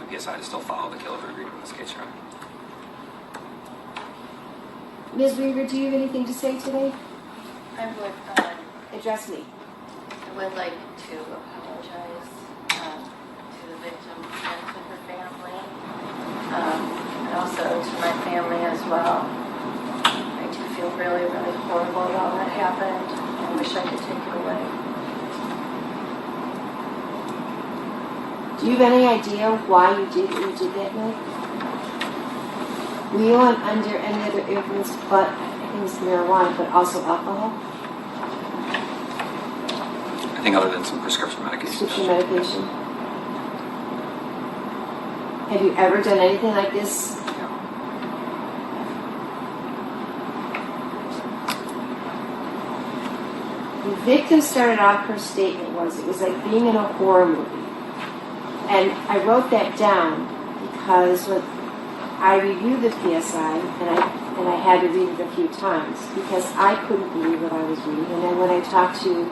the PSI to still follow the kill agreement in this case, Your Honor. Ms. Weaver, do you have anything to say today? I would, Address me. I would like to apologize to the victim and to her family, and also to my family as well. I do feel really, really horrible about what happened. I wish I could take it away. Do you have any idea why you did what you did that night? Were you under any other influence but, I think it's marijuana, but also alcohol? I think other than some prescription medication. Prescription medication. Have you ever done anything like this? No. The victim started off, her statement was, it was like being in a horror movie. And I wrote that down because when I reviewed the PSI, and I had to read it a few times because I couldn't believe what I was reading. And then when I talked to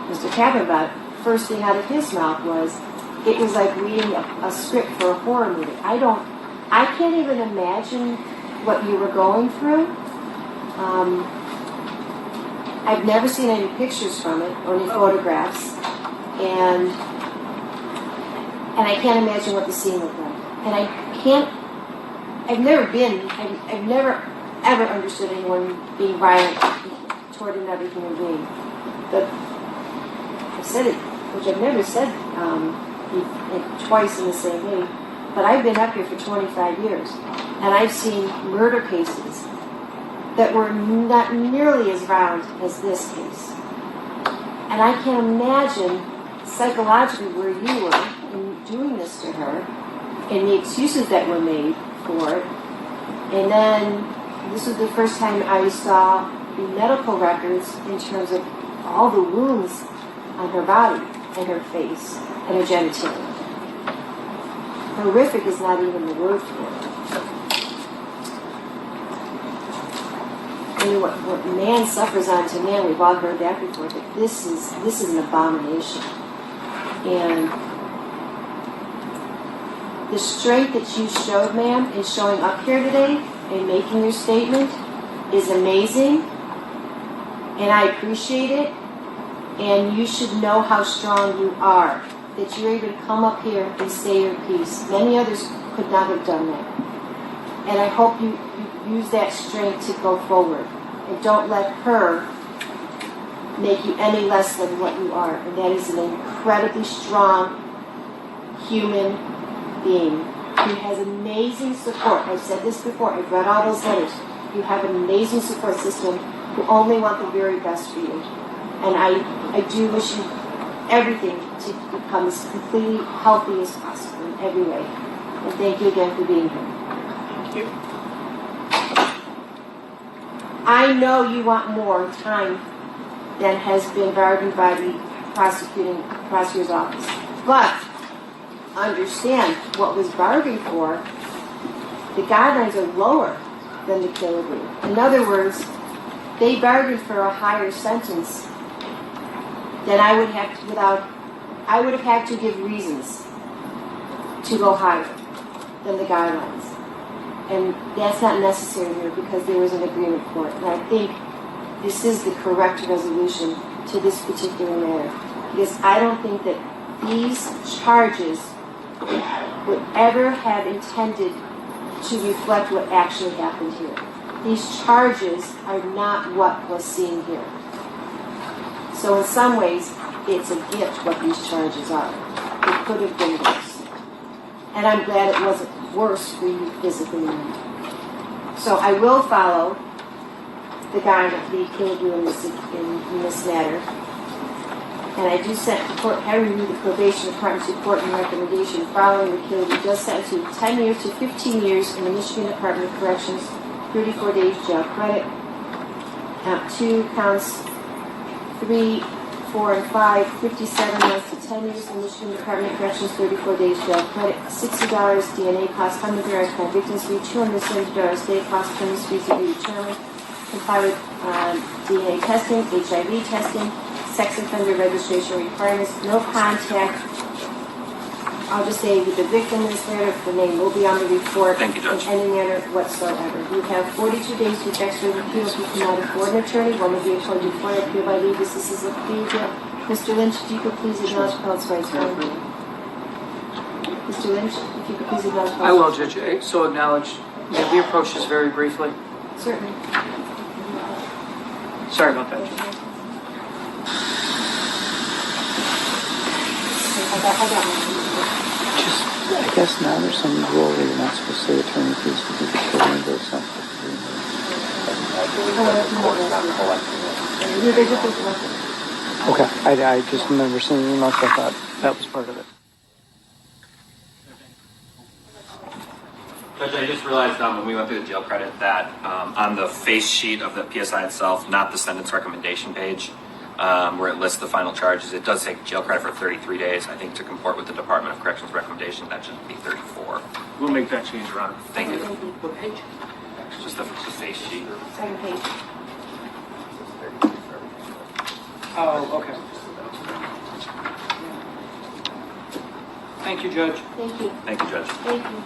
Mr. Tappan about it, first thing out of his mouth was, it was like reading a script for a horror movie. I can't even imagine what you were going through. I've never seen any pictures from it or any photographs, and I can't imagine what the scene looked like. And I've never ever understood anyone being violent toward another human being. But I've said it, which I've never said twice in the same way, but I've been up here for 25 years, and I've seen murder cases that were not nearly as violent as this case. And I can imagine psychologically where you were in doing this to her, and the excuses that were made for it. And then this was the first time I saw the medical records in terms of all the wounds on her body and her face and her genitalia. Horrific is not even the word for it. I mean, what man suffers on to man, we've all heard that before, but this is an abomination. And the strength that you showed, ma'am, in showing up here today and making your statement is amazing, and I appreciate it. And you should know how strong you are, that you're able to come up here and say your piece. Many others could not have done that. And I hope you use that strength to go forward. And don't let her make you any less than what you are. And that is an incredibly strong human being who has amazing support. I've said this before. I've read all those letters. You have an amazing support system who only want the very best for you. And I do wish you everything to become as completely healthy as possible in every way. And thank you again for being here. Thank you. I know you want more time than has been bargained by the prosecutor's office. But understand what was bargained for, the guidelines are lower than the kill agreement. In other words, they bargained for a higher sentence than I would have had to give reasons to go higher than the guidelines. And that's not necessary here because there was an agreement for it. And I think this is the correct resolution to this particular matter. Because I don't think that these charges would ever have intended to reflect what actually happened here. These charges are not what was seen here. So in some ways, it's a gift what these charges are. It could have been worse. And I'm glad it wasn't worse for you physically. So I will follow the guideline, the kill agreement in this matter. And I do send the court, I review the probation department's report and recommendation following the kill agreement does sentence to 10 years to 15 years in the Michigan Department of Corrections, 34 days jail credit. Count 2 counts 3, 4, and 5, 57 months to 10 years in the Michigan Department of Corrections, 34 days jail credit, $60 DNA cost, $100 convictions fee, $270 day cost, premise fees to be determined. Comply with DNA testing, HIV testing, sex offender registration requirements, no contact I'll just say the victim is there, the name will be on the report. Thank you, Judge. In any manner whatsoever. You have 42 days to effect your appeal if you cannot afford an attorney. One will be appointed for an appeal by leave. This is a plea deal. Mr. Lynch, if you could please acknowledge Appellant's rights. Mr. Lynch, if you could please acknowledge Appellant's I will, Judge. So acknowledge. May we approach this very briefly? Certainly. Sorry about that, Judge. Hold on. Just, I guess now there's some rule where you're not supposed to say attorney fees because you could remember something. Okay, I just remember seeing the email, so I thought that was part of it. Judge, I just realized when we went through the jail credit that on the face sheet of the PSI itself, not the sentence recommendation page, where it lists the final charges, it does say jail credit for 33 days. I think to comport with the Department of Corrections recommendation, that should be 34. We'll make that change, Your Honor. Thank you. What page? It's just the face sheet. Second page. Oh, okay. Thank you, Judge. Thank you. Thank you, Judge. Thank you.